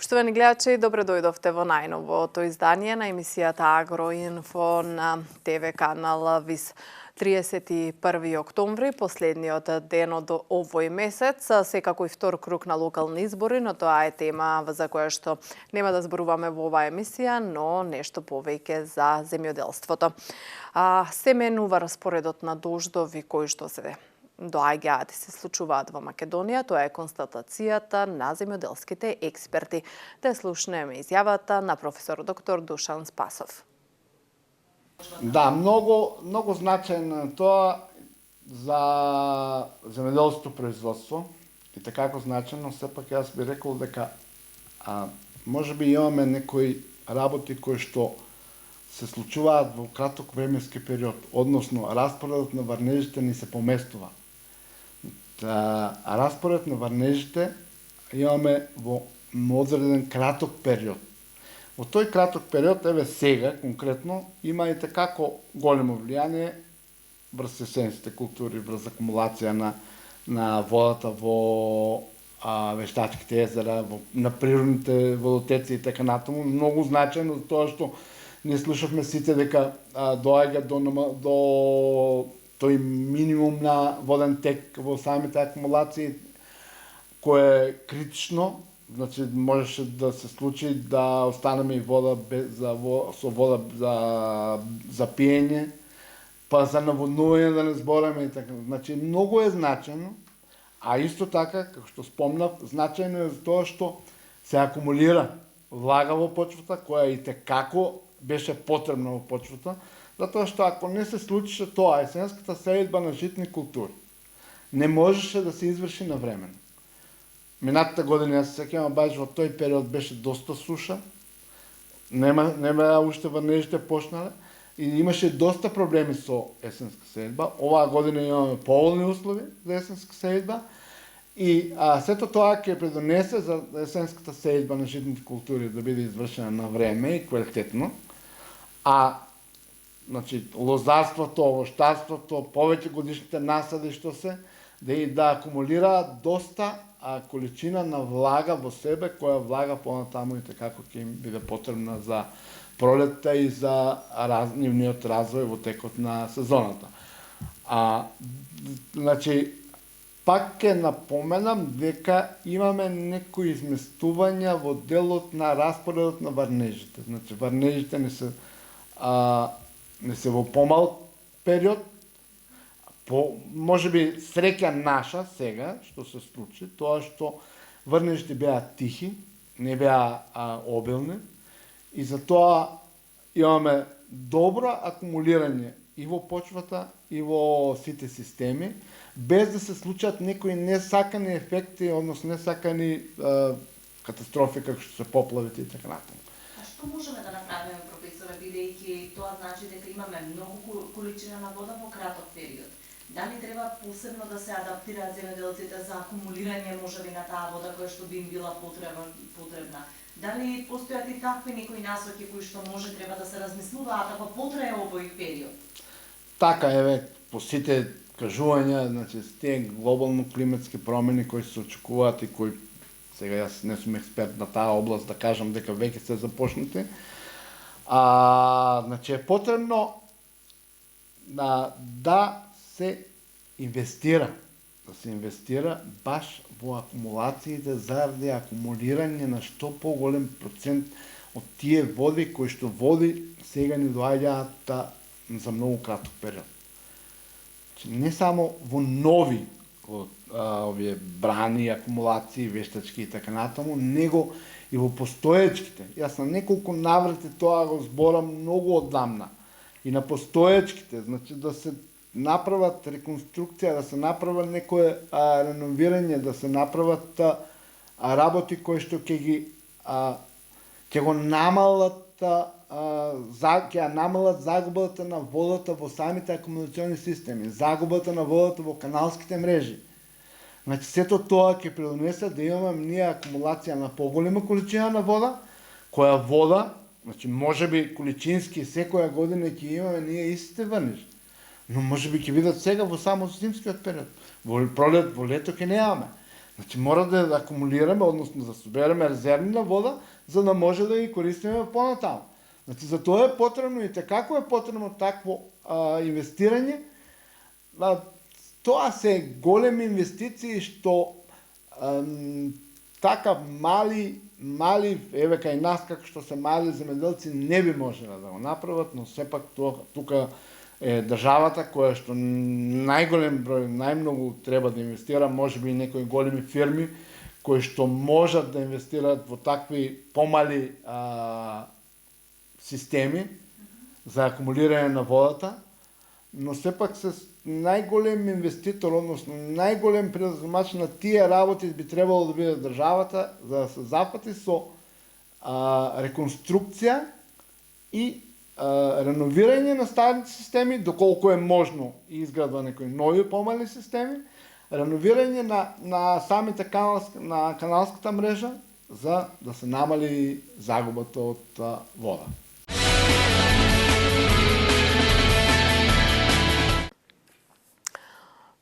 Поштовани гледачи, добре дојдовте во најновото издание на емисијата Агроинфо на ТВ канал ВИС. 31 октомври, последниот ден од овој месец, секако и втор круг на локални избори, но тоа е тема за која што нема да зборуваме во оваа емисија, но нешто повеќе за земјоделството. Се менува распоредот на дождови кои што се доаѓаат и се случуваат во Македонија. Тоа е констатацијата на земјоделските експерти. Да слушнеме изјавата на професор доктор Душан Спасов. Да, многу значајно тоа за земјоделското производство и така како значајно, сепак јас би рекол дека можеби имаме некои работи кои што се случуваат во краток временски период, односно распоредот на врнежите ни се поместува. Распоред на врнежите имаме во одреден краток период. Во тој краток период, еве сега конкретно, има и како големо влијание врз есенските култури, врз акумулација на водата во вештачките езера, на природните водотеци и така натаму. Многу значајно тоа што ние слушавме сите дека доаѓа до тој минимум на воден тек во самите акумулации, кое е критично, значи можеше да се случи да останеме и вода со вода за пиење, па за наводнување да не збораме и така. Значи многу е значајно, а исто така, како што спомнав, значајно е за тоа што се акумулира влага во почвата, која и како беше потребна во почвата, затоа што ако не се случише тоа, есенската сејдба на житни култури не можеше да се изврши навремено. Минатата година, јас се сеќавам, баш во тој период беше доста суша, нема уште врнежите почнале и имаше доста проблеми со есенска сејдба. Оваа година имаме поволни услови за есенска сејдба и сето тоа ќе предонесе за есенската сејдба на житните култури да биде извршена на време и квалитетно. Значи, лозарството, овоштарството, повеќе годишните насади што се, да акумулираат доста количина на влага во себе, која влага понатаму и како ќе им биде потребна за пролетта и за нивниот развој во текот на сезоната. Значи, пак ќе напоменам дека имаме некои изместувања во делот на распоредот на врнежите. Значи, врнежите не се во помал период, можеби среќа наша сега, што се случи, тоа што врнежите беа тихи, не беа обилни, и затоа имаме добро акумулирање и во почвата, и во сите системи, без да се случат некои несакани ефекти, односно несакани катастрофи, како што се поплавите и така натаму. Што можеме да направиме, професоре, бидејќи тоа значи дека имаме многу количина на вода во краток период? Дали треба посебно да се адаптираат земјоделците за акумулирање можеби на таа вода која што би им била потребна? Дали постојат и такви некои насоки кои што може треба да се размислуваат ако потрае овој период? Така еве, по сите кажувања, значи тие глобално климатски промени кои се очекуваат и кои сега јас не сум експерт на таа област да кажам дека веќе се започнати. Значи е потребно да се инвестира баш во акумулациите заради акумулирање на што поголем процент од тие води кои што води сега ни доаѓаат за многу краток период. Не само во нови овие брани, акумулации, вештачки и така натаму, него и во постоечките. Јас на неколку наврати тоа го зборам многу оддамна. И на постоечките, значи да се направат реконструкција, да се направат некое реновирање, да се направат работи кои што ќе го намалат ќе ја намалат загубата на водата во самите акумулациони системи, загубата на водата во каналските мрежи. Значи, сето тоа ќе придонесе да имаме ние акумулација на поголема количина на вода, која вода, значи можеби количински секоја година ќе имаме ние истите врниш, но можеби ќе видат сега во само зимскиот период. Во пролет, во лето ќе немаме. Значи мора да акумулираме, односно да собереме резервна вода, за да може да ги користиме понатаму. Значи за тоа е потребно и како е потребно такво инвестирање. Тоа се големи инвестиции што така мали, еве кај нас како што се мали земјоделци не би можеле да го направат, но сепак тука е државата која што најголем број, најмногу треба да инвестира, можеби и некои големи фирми кои што можат да инвестираат во такви помали системи за акумулирање на водата, но сепак се најголем инвеститор, односно најголем предприемач на тие работи би требало да биде државата, за да се зафати со реконструкција и реновирање на старите системи, доколку е можно и изградба некои нови помали системи, реновирање на самите на каналската мрежа за да се намали загубата од вода.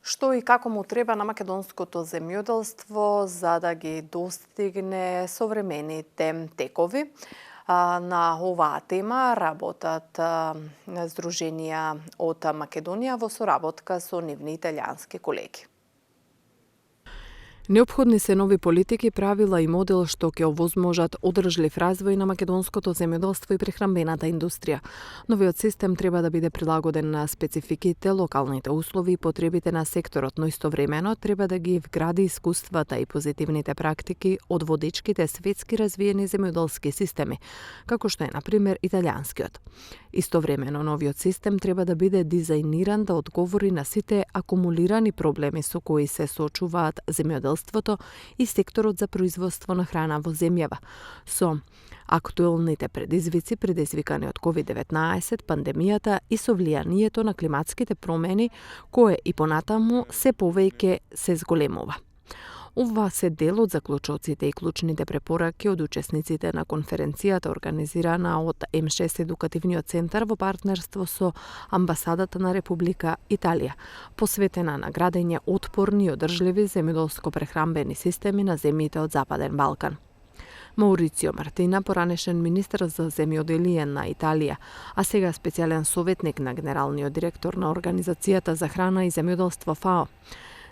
Што и како му треба на македонското земјоделство за да ги достигне современите текови? На оваа тема работат здруженија од Македонија во соработка со нивни италијански колеги. Неопходни се нови политики, правила и модел што ќе овозможат одржлив развој на македонското земјоделство и прехранбената индустрија. Новиот систем треба да биде прилагоден на спецификите, локалните услови и потребите на секторот, но истовремено треба да ги вгради искуствата и позитивните практики од водечките светски развиени земјоделски системи, како што е на пример италијанскиот. Истовремено новиот систем треба да биде дизајниран да одговори на сите акумулирани проблеми со кои се соочуваат земјоделството и секторот за производство на храна во земјава, со актуелните предизвици предизвикани од COVID-19, пандемијата и со влијанието на климатските промени, кое и понатаму се повеќе се зголемува. Ова се дел од заклучоците и клучните препораки од учесниците на конференцијата организирана од М6 Едукативниот центар во партнерство со Амбасадата на Република Италија, посветена на градење отпорни и одржливи земјоделско-прехранбени системи на земјите од Западен Балкан. Маурицио Мартина, поранешен министер за земјоделие на Италија, а сега специјален советник на генералниот директор на Организацијата за храна и земјоделство ФАО,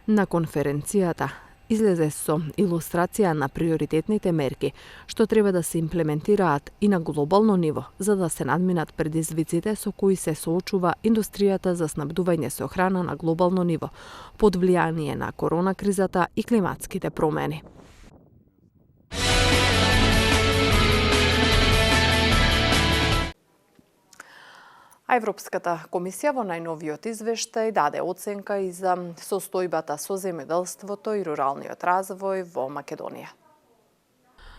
на конференцијата излезе со илустрација на приоритетните мерки што треба да се имплементираат и на глобално ниво за да се надминат предизвиците со кои се соочува индустријата за снабдување со храна на глобално ниво под влијание на корона кризата и климатските промени. А Европската комисија во најновиот извештај даде оценка и за состојбата со земјоделството и руралниот развој во Македонија.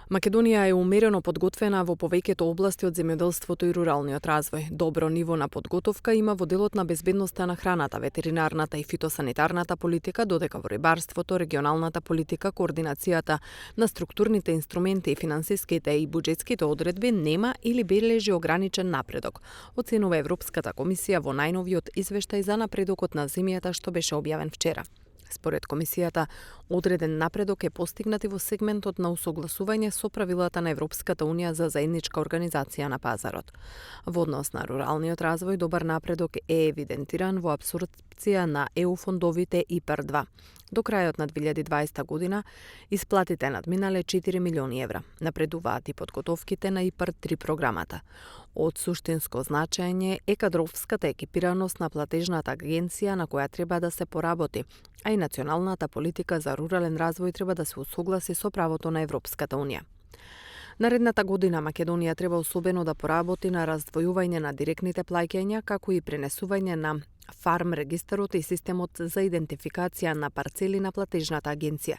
Македонија е умерено подготвена во повеќето области од земјоделството и руралниот развој. Добро ниво на подготовка има во делот на безбедноста на храната, ветеринарната и фитосанитарната политика, додека во рибарството, регионалната политика, координацијата на структурните инструменти и финансиските и буџетските одредби нема или бележи ограничен напредок, оценува Европската комисија во најновиот извештај за напредокот на земјата што беше објавен вчера. Според комисијата, одреден напредок е постигнат и во сегментот на усогласување со правилата на Европската Унија за заедничка организација на пазарот. Во однос на руралниот развој, добар напредок е евидентиран во апсорбција на ЕУ фондовите ИПАР-2. До крајот на 2020 година исплатите надминале 4 милиони евра. Напредуваат и подготовките на ИПАР-3 програмата. Од суштинско значење е кадровската екипираност на платежната агенција на која треба да се поработи, а и националната политика за рурален развој треба да се усогласи со правото на Европската Унија. Наредната година Македонија треба особено да поработи на раздвојување на директните плаќања, како и пренесување на фарм регистарот и системот за идентификација на парцели на платежната агенција.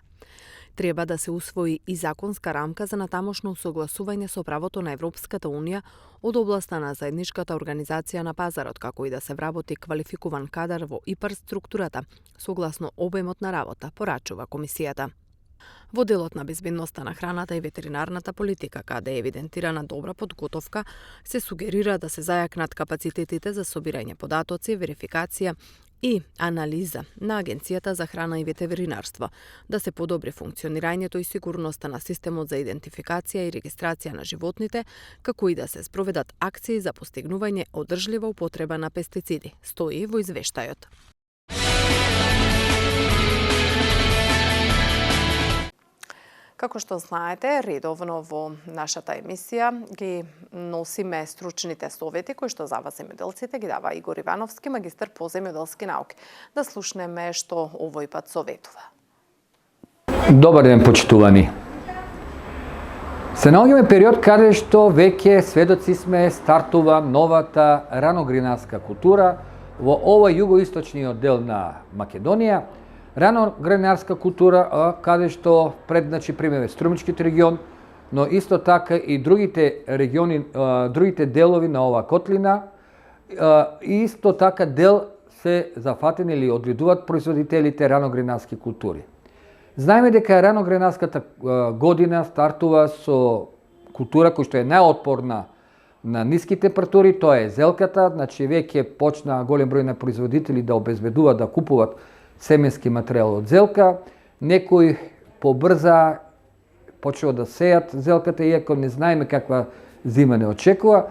Треба да се усвои и законска рамка за натамошно усогласување со правото на Европската Унија од областа на заедничката организација на пазарот, како и да се вработи квалификуван кадар во ИПАР структурата, согласно обемот на работа, порачува комисијата. Во делот на безбедноста на храната и ветеринарната политика, каде е евидентирана добра подготовка, се сугерира да се зајакнат капацитетите за собирање податоци, верификација и анализа на Агенцијата за храна и ветеринарство, да се подобри функционирањето и сигурноста на системот за идентификација и регистрација на животните, како и да се спроведат акции за постигнување одржлива употреба на пестициди, стои во извештајот. Како што знаете, редовно во нашата емисија ги носиме стручните совети кои што за вас земјоделците ги дава Игор Ивановски, магистар по земјоделски науки. Да слушнеме што овој пат советува. Добар ден, почитувани. Се наоѓаме период каде што веќе сведоци сме стартува новата раногринарска култура во овој југоисточниот дел на Македонија. Раногринарска култура, каде што примеме Струмичкиот регион, но исто така и другите региони, другите делови на оваа котлина, исто така дел се зафатени или одгледуваат производителите раногринарски култури. Знаеме дека раногринарската година стартува со култура која што е најотпорна на ниски температури, тоа е зелката, значи веќе почна голем број на производители да обезбедуваат да купуваат семенски материјал од зелка, некои побрза почнува да сејат зелката, иако не знаеме каква зима не очекува,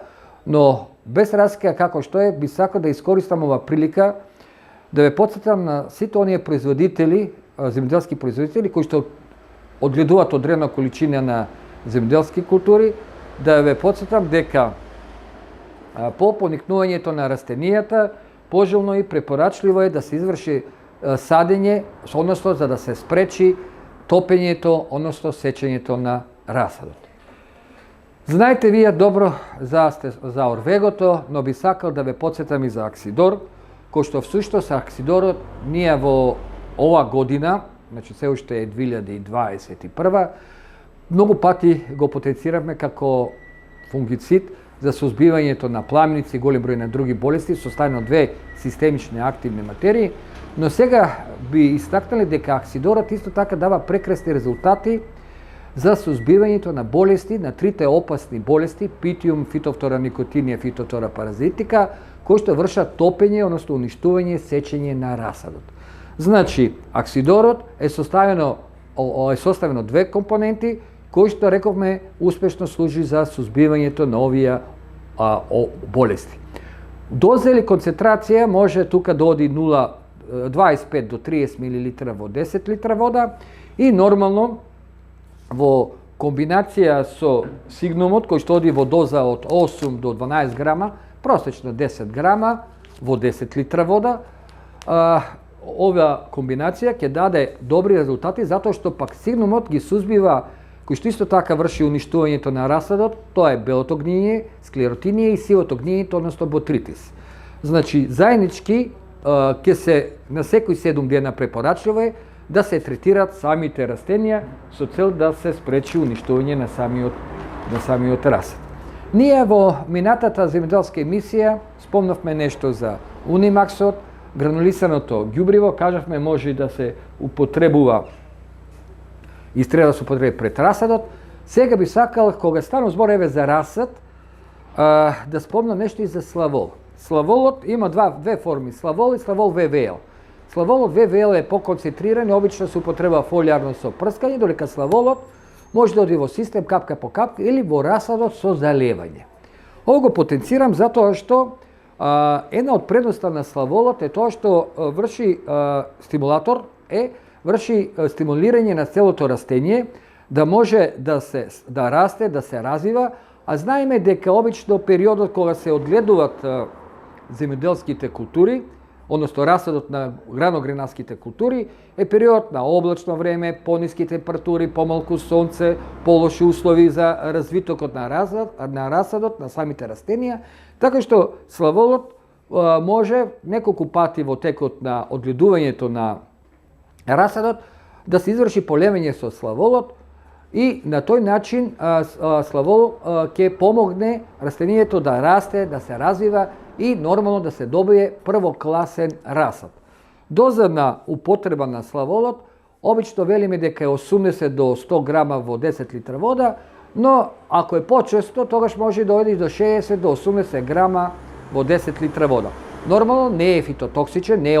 но без разлика како што е, би сакал да искористам ова прилика да ве потсетам на сите оние производители, земјоделски производители кои што одгледуваат одредена количина на земјоделски култури, да ве потсетам дека по поникнувањето на растенијата пожелно и препорачливо е да се изврши садење, односно за да се спречи топењето, односно сечењето на расадот. Знаете вие добро за орвегото, но би сакал да ве потсетам и за аксидор, кој што всушност аксидорот ние во ова година, значи се уште е 2021, многу пати го потенциравме како фунгицид за сузбивањето на пламеници и голем број на други болести, составено од две системични активни материи, но сега би истакнали дека аксидорот исто така дава прекрасни резултати за сузбивањето на болести, на трите опасни болести, питиум, фитофтора никотинија, фитофтора паразитика, кои што вршат топење, односно уништување, сечење на расадот. Значи, аксидорот е составено од две компоненти, кои што рековме успешно служи за сузбивањето на овие болести. Доза или концентрација може тука да оди 25 до 30 мл во 10 литра вода и нормално во комбинација со сигнумот кој што оди во доза од 8 до 12 грама, просечно 10 грама во 10 литра вода, ова комбинација ќе даде добри резултати затоа што пак сигнумот ги сузбива кој што исто така врши уништувањето на расадот, тоа е белото гниење, склеротинија и сивото гниење, односно ботритис. Значи, заеднички ќе се на секој 7 дена препорачливо е да се третираат самите растенија со цел да се спречи уништување на самиот расад. Ние во минатата земјоделска емисија спомнавме нешто за унимаксот, гранулисаното ѓубриво, кажавме може да се употребува и треба да се употреби пред расадот. Сега би сакал, кога стану збор еве за расад, да спомнам нешто и за славол. Славолот има две форми, славол и славол ВВЛ. Славолот ВВЛ е поконцентриран и обично се употреба фолиарно со прскање, додека славолот може да оди во систем капка по капка или во расадот со залевање. Ово го потенцирам затоа што една од предноста на славолот е тоа што врши стимулатор, врши стимулирање на целото растение, да може да расте, да се развива, а знаеме дека обично периодот кога се одгледуваат земјоделските култури, односно расадот на раногринарските култури, е период на облачно време, пониски температури, помалку сонце, полоши услови за развитокот на расадот, на самите растенија, така што славолот може неколку пати во текот на одгледувањето на расадот да се изврши полевење со славолот и на тој начин славол ќе помогне растението да расте, да се развива и нормално да се добие првокласен расад. Доза на употреба на славолот обично велиме дека е 80 до 100 грама во 10 литра вода, но ако е почесто, тогаш може да дојде до 60 до 80 грама во 10 литра вода. Нормално не е фитотоксичен, не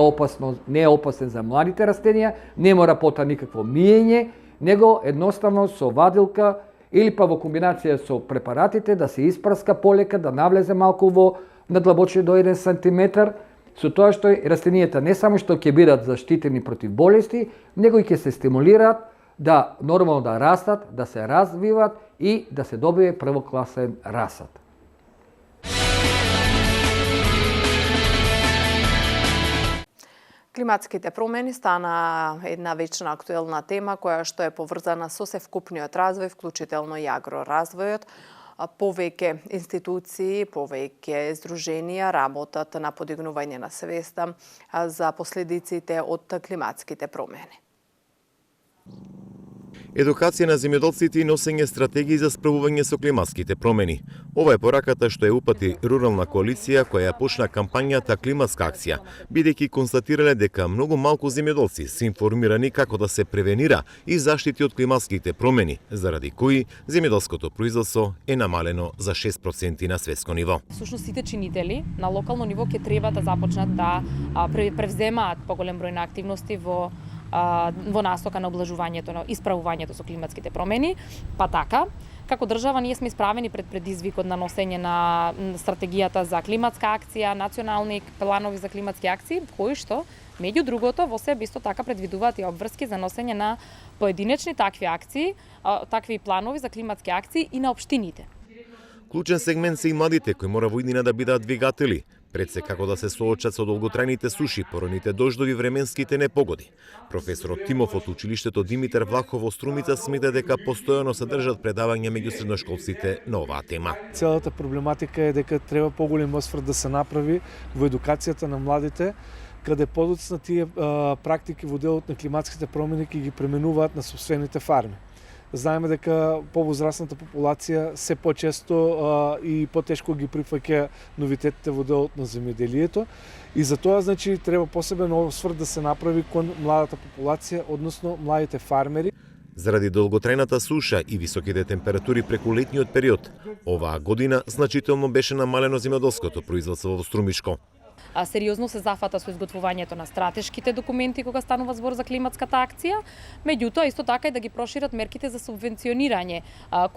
е опасен за младите растенија, не мора пота никакво миење, него едноставно со вадилка или па во комбинација со препаратите да се испраска полека, да навлезе малку во надлабочие до 1 сантиметар, со тоа што растенијата не само што ќе бидат заштитени против болести, него и ќе се стимулираат да нормално да растат, да се развиват и да се добие првокласен расад. Климатските промени стана една вечна актуелна тема која што е поврзана со севкупниот развој, вклучително и агроразвојот. Повеќе институции, повеќе здруженија работат на подигнување на свеста за последиците од климатските промени. Едукација на земјоделците и носење стратегии за справување со климатските промени. Ова е пораката што ја упати Рурална коалиција која ја почна кампањата Климатска акција, бидејќи констатирале дека многу малку земјоделци се информирани како да се превенира и заштити од климатските промени, заради кои земјоделското производство е намалено за 6% на светско ниво. Всушност сите чинители на локално ниво ќе треба да започнат да превземаат поголем број на активности во насока на облажувањето, на исправувањето со климатските промени, па така, како држава ние сме исправени пред предизвикот на носење на стратегијата за климатска акција, национални планови за климатски акции, кои што, меѓу другото, во себе исто така предвидуваат и обврски за носење на поединечни такви акции, такви планови за климатски акции и на општините. Клучен сегмент се и младите кои мора во иднина да бидат двигатели, пред се како да се соочат со долготрајните суши, пороните дождови, временските непогоди. Професорот Тимов од училиштето Димитар Влахов во Струмица смета дека постојано се држат предавања меѓу средношколците на оваа тема. Целата проблематика е дека треба поголем осврт да се направи во едукацијата на младите, каде подоцна тие практики во делот на климатските промени ќе ги пременуваат на сопствените фарми. Знаеме дека повозрасната популација се почесто и потешко ги прифаќа новитетите во делот на земјоделието и за тоа значи треба посебен осврт да се направи кон младата популација, односно младите фармери. Заради долготрајната суша и високите температури преку летниот период, оваа година значително беше намалено земјоделското производство во Струмишко. Сериозно се зафата со изготвувањето на стратешките документи кога станува збор за климатската акција, меѓутоа исто така и да ги прошират мерките за субвенционирање,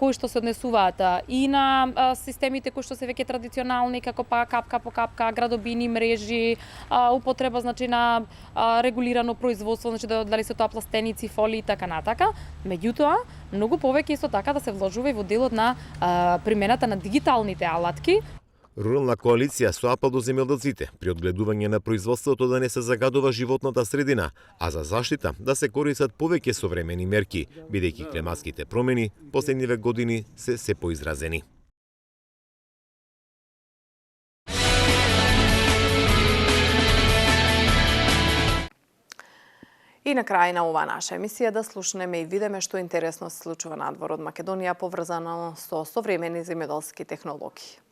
кои што се однесуваат и на системите кои што се веќе традиционални, како па капка по капка, градобини, мрежи, употреба значи на регулирано производство, значи дали се тоа пластеници, фолии и така натака. Меѓутоа, многу повеќе исто така да се вложува и во делот на примената на дигиталните алатки. Рурална коалиција со апел до земјоделците при одгледување на производството да не се загадува животната средина, а за заштита да се користат повеќе современи мерки, бидејќи климатските промени последниве години се поизразени. И на крај на оваа наша емисија да слушнеме и видиме што интересно се случува надвор од Македонија поврзано со современи земјоделски технологии.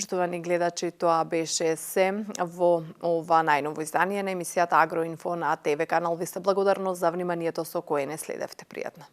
Почитувани гледачи, тоа беше се во ова најново издание на емисијата Агроинфо на ТВ канал. Ви се благодарност за вниманието со кое не следевте. Пријатно.